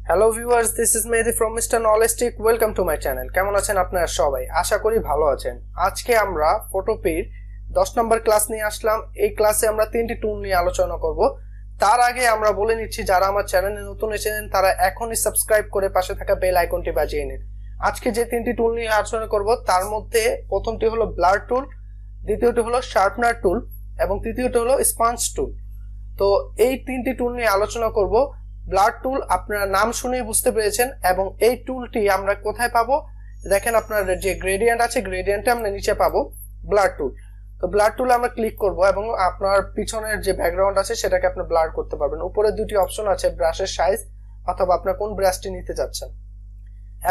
Hello viewers, this is Md from Mr. Knowledgestic. Welcome to my channel. কেমন আছেন আপনারা সবাই? আশা করি ভালো আছেন। আজকে আমরা ফটোপির 10 নম্বর ক্লাস নিয়ে আসলাম। এই ক্লাসে আমরা তিনটি টুল নিয়ে আলোচনা করব। তার আগে আমরা বলে নিচ্ছি যারা আমার চ্যানেলে নতুন এসেছেন তারা এখনই সাবস্ক্রাইব করে পাশে থাকা বেল আইকনটি বাজিয়ে নিন। আজকে যে তিনটি টুল নিয়ে আলোচনা করব তার মধ্যে প্রথমটি হলো ব্লার টুল, দ্বিতীয়টি হলো শার্পনার টুল এবং তৃতীয়টি হলো স্পঞ্জ টুল। তো এই তিনটি টুল নিয়ে আলোচনা করব। ব্লার টুল আপনারা নাম শুনেই বুঝতে পেরেছেন এবং এই টুলটি আমরা কোথায় পাবো দেখেন, আপনার যে গ্রেডিয়েন্ট আছে গ্রেডিয়েন্টে আমরা নিচে পাবো ব্লার টুল। তো ব্লার টুল আমরা ক্লিক করব এবং আপনার পিছনের যে ব্যাকগ্রাউন্ড আছে সেটাকে আপনি ব্লার করতে পারবেন। উপরে দুটি অপশন আছে, ব্রাশের সাইজ অথবা আপনার কোন ব্রাশটি নিতে যাচ্ছেন,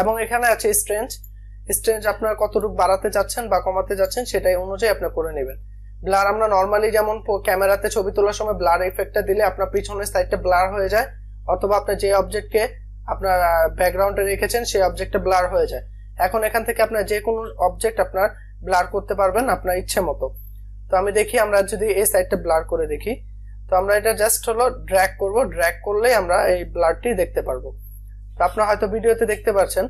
এবং এখানে আছে স্ট্রেঞ্জ আপনার কতটুকু বাড়াতে যাচ্ছেন বা কমাতে যাচ্ছেন সেটাই অনুযায়ী আপনি করে নেবেন। ব্লার আমরা নরমালি যেমন ক্যামেরাতে ছবি তোলার সময় ব্লার ইফেক্টটা দিলে আপনার পিছনের সাইডটা ব্লার হয়ে যায়, অথবা আপনার যে অবজেক্টকে আপনার ব্যাকগ্রাউন্ডে রেখেছেন সেই অবজেক্টটা ব্লার হয়ে যায়। এখন এখান থেকে আপনার যে কোনো অবজেক্ট আপনার ব্লার করতে পারবেন আপনার ইচ্ছে মতো। তো আমি দেখি, আমরা যদি এই সাইডটা ব্লার করে দেখি, তো আমরা এটা জাস্ট হলো ড্র্যাগ করব, ড্র্যাগ করলেই আমরা এই ব্লারটি দেখতে পারবো। তো আপনারা হয়তো ভিডিওতে দেখতে পাচ্ছেন।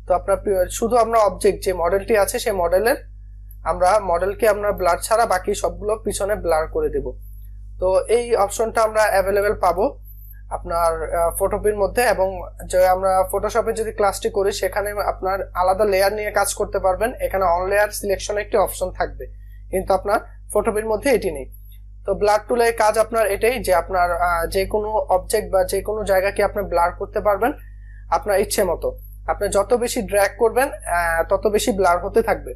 তো আপনার শুধু আমরা অবজেক্ট যে মডেলটি আছে সেই মডেলের মডেলকে আমরা ব্লার ছাড়া বাকি সবগুলো পিছনে ব্লার করে দেব। তো এই অপশনটা আমরা অ্যাভেলেবেল পাবো আপনার ফটোপির মধ্যে, এবং যে আমরা ফটোশপে যদি ক্লাসটি করি সেখানে আপনার আলাদা লেয়ার নিয়ে কাজ করতে পারবেন। এখানে অন লেয়ার সিলেকশন একটি অপশন থাকবে, কিন্তু আপনার ফটোপির মধ্যে এটি নেই। তো ব্লার টুলের কাজ আপনার এটাই যে আপনার যে কোনো অবজেক্ট বা যে কোনো জায়গাকে আপনি ব্লার করতে পারবেন আপনার ইচ্ছে মতো। আপনি যত বেশি ড্র্যাগ করবেন তত বেশি ব্লার হতে থাকবে,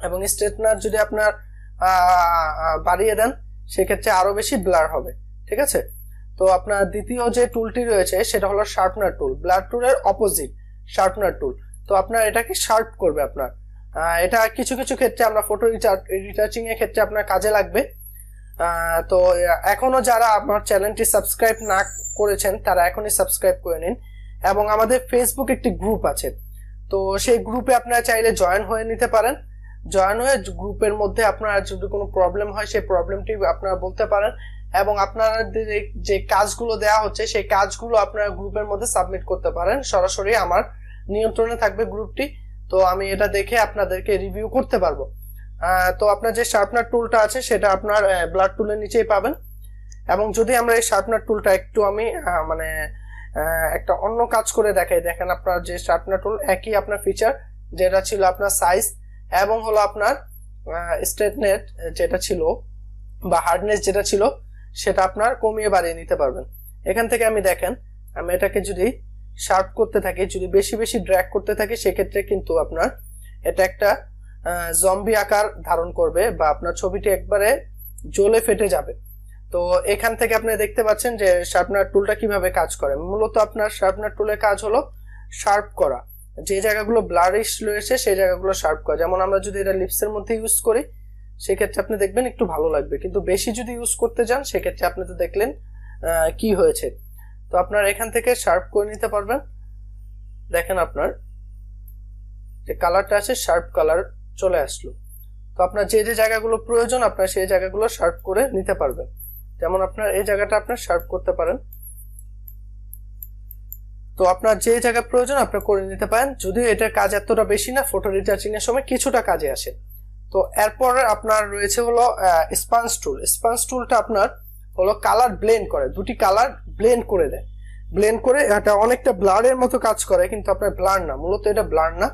এবং স্ট্রেটনার যদি আপনার বাড়িয়ে দেন সেক্ষেত্রে আরো বেশি ব্লার হবে। ঠিক আছে। তো আপনার দ্বিতীয় যে টুলটি রয়েছে সেটা হলো শার্পনার টুল। ব্লার টুলের অপোজিট শার্পনার টুল। তো আপনার এটাকে শার্প করবে আপনার। এটা কিছু কিছু ক্ষেত্রে আমরা ফটো রিটাচিং এর ক্ষেত্রে আপনার কাজে লাগবে। তো এখনো যারা আমার চ্যানেলটি সাবস্ক্রাইব না করেছেন তারা এখনই সাবস্ক্রাইব করে নিন, এবং আমাদের ফেসবুক একটি গ্রুপ আছে। তো সেই গ্রুপে আপনারা চাইলে জয়েন হয়ে নিতে পারেন। জয়েন হয়ে গ্রুপের মধ্যে আপনার যদি কোনো প্রবলেম হয় সেই প্রবলেমটি আপনারা বলতে পারেন, এবং আপনারা যে কাজগুলো দেওয়া হচ্ছে সেই কাজগুলো আপনারা গ্রুপের মধ্যে সাবমিট করতে পারেন। সরাসরি আমার নিয়ন্ত্রণে থাকবে গ্রুপটি। তো আমি এটা দেখে আপনাদেরকে রিভিউ করতে পারবো। তো আপনার যে শার্পনার টুলটা আছে সেটা আপনার ব্লার টুলের নিচেই পাবেন। এবং যদি আমরা এই শার্পনার টুলটা একটু আমি একটা অন্য কাজ করে দেখাই, দেখেন আপনার যে শার্পনার টুল একই আপনার ফিচার, যেটা ছিল আপনার সাইজ এবং হলো আপনার স্ট্রেটনেস যেটা ছিল বা হার্ডনেস যেটা ছিল সেটা আপনার কমিয়ে বাড়িয়ে নিতে পারবেন। এখান থেকে আমি দেখেন, আমি এটাকে যদি শার্প করতে থাকি, যদি বেশি বেশি ড্র্যাগ করতে থাকি সেক্ষেত্রে কিন্তু আপনার এটা একটা জম্বি আকার ধারণ করবে বা আপনার ছবিটি একবারে জ্বলে ফেটে যাবে। তো এখান থেকে আপনি দেখতে পাচ্ছেন যে শার্পনার টুলটা কিভাবে কাজ করে। মূলত আপনার শার্পনার টুলের কাজ হলো শার্প করা, যে জায়গাগুলো ব্লারিশ রয়েছে সেই জায়গাগুলো শার্প করা। যেমন আমরা যদি এটা লিপসের মধ্যে ইউজ করি সেক্ষেত্রে আপনি দেখবেন একটু ভালো লাগবে, কিন্তু বেশি যদি ইউজ করতে যান সেক্ষেত্রে আপনি তো দেখলেন কি হয়েছে। তো আপনার এখান থেকে শার্প করে নিতে পারবেন। দেখেন আপনার যে কালারটা আছে শার্প কালার চলে আসলো। তো আপনার যে যে জায়গাগুলো প্রয়োজন আপনার সেই জায়গাগুলো শার্প করে নিতে পারবেন। যেমন আপনার এই জায়গাটা আপনার শার্প করতে পারেন। তো আপনার যে জায়গা প্রয়োজন আপনি করে নিতে পারেন। যদিও এটার কাজ এতটা বেশি না, ফটো রিটাচিং এর সময় কিছুটা কাজে আসে। তো এরপর আপনার রয়েছে হলো স্পঞ্জ টুল। স্পঞ্জ টুলটা আপনার হলো কালার ব্লেন্ড করে, দুটি কালার ব্লেন্ড করে দেয়। ব্লেন্ড করে এটা অনেকটা ব্লারের মতো কাজ করে, কিন্তু আপনার ব্লার না, মূলত এটা ব্লার না।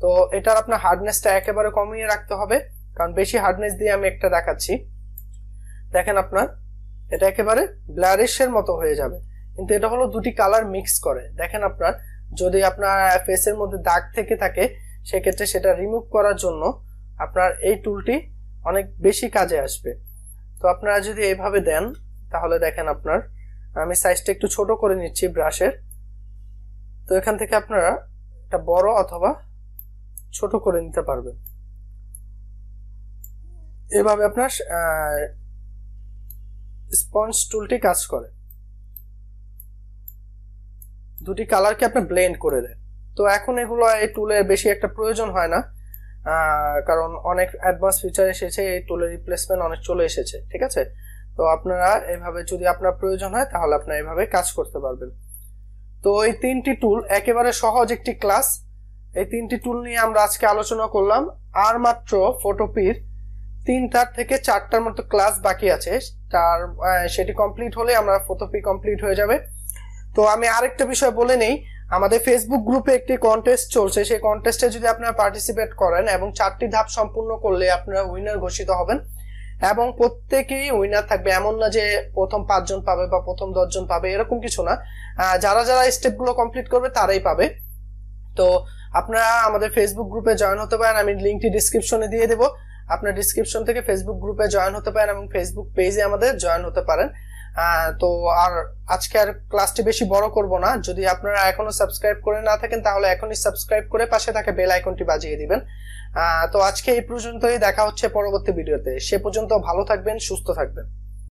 তো এটার আপনার হার্ডনেসটা একেবারে কমিয়ে রাখতে হবে, কারণ বেশি হার্ডনেস দিয়ে আমি একটা দেখাচ্ছি। দেখেন আপনার এটা একেবারে ব্লারিশের মতো হয়ে যাবে, কিন্তু এটা হলো দুটি কালার মিক্স করে। দেখেন আপনার যদি আপনার ফেসের মধ্যে দাগ থেকে থাকে সেক্ষেত্রে সেটা রিমুভ করার জন্য আপনার এই টুলটি অনেক বেশি কাজে আসবে। তো আপনারা যদি এইভাবে দেন তাহলে দেখেন আপনার, আমি সাইজটা একটু ছোট করে নিচ্ছি ব্রাশের। তো এখান থেকে আপনারা এটা বড় অথবা ছোট করে নিতে পারবেন। এভাবে আপনার স্পঞ্জ টুলটি কাজ করে, দুটি কালারকে আপনি ব্লেন্ড করে দেয়। তো এখন এগুলো এই টুলের বেশি একটা প্রয়োজন হয় না, কারণ অনেক অ্যাডভান্স ফিচার এসেছে, এই টুলের রিপ্লেসমেন্ট অনেক চলে এসেছে। ঠিক আছে। তো আপনারা এভাবে যদি আপনার প্রয়োজন হয় তাহলে আপনারা এভাবে কাজ করতে পারবেন। তো এই তিনটি টুল একেবারে সহজ একটি ক্লাস। এই তিনটি টুল নিয়ে আমরা আজকে আলোচনা করলাম। আর মাত্র ফটোপির 3টা থেকে 4টার মতো ক্লাস বাকি আছে, সেটি কমপ্লিট হলে আমরা ফটোপি কমপ্লিট হয়ে যাবে। তো আমি আরেকটা বিষয় বলে নেই, আমাদের ফেসবুক গ্রুপে একটি কন্টেস্ট চলছে। সেই কন্টেস্টে যদি আপনারা পার্টিসিপেট করেন এবং 4টি ধাপ সম্পূর্ণ করলে আপনারা উইনার ঘোষিত হবেন এবং প্রত্যেকেই উইনার থাকবে। এমন না যে প্রথম 5 জন পাবে বা প্রথম 10 জন পাবে, এরকম কিছু না। যারা যারা স্টেপগুলো কমপ্লিট করবে তারাই পাবে। তো আপনারা আমাদের ফেসবুক গ্রুপে জয়েন হতে পারেন, আমি লিঙ্কটি ডিসক্রিপশনে দিয়ে দেবো। আপনার ডিসক্রিপশন থেকে ফেসবুক গ্রুপে জয়েন হতে পারেন এবং ফেসবুক পেজে আমাদের জয়েন হতে পারেন। তো আর আজকে আর ক্লাসটি বেশি বড় করব না। যদি আপনারা এখনো সাবস্ক্রাইব করে না থাকেন তাহলে এখনই সাবস্ক্রাইব করে পাশে থাকা বেল আইকনটি বাজিয়ে দিবেন। তো আজকে এই পর্যন্তই, দেখা হচ্ছে পরবর্তী ভিডিওতে। সে পর্যন্ত ভালো থাকবেন, সুস্থ থাকবেন।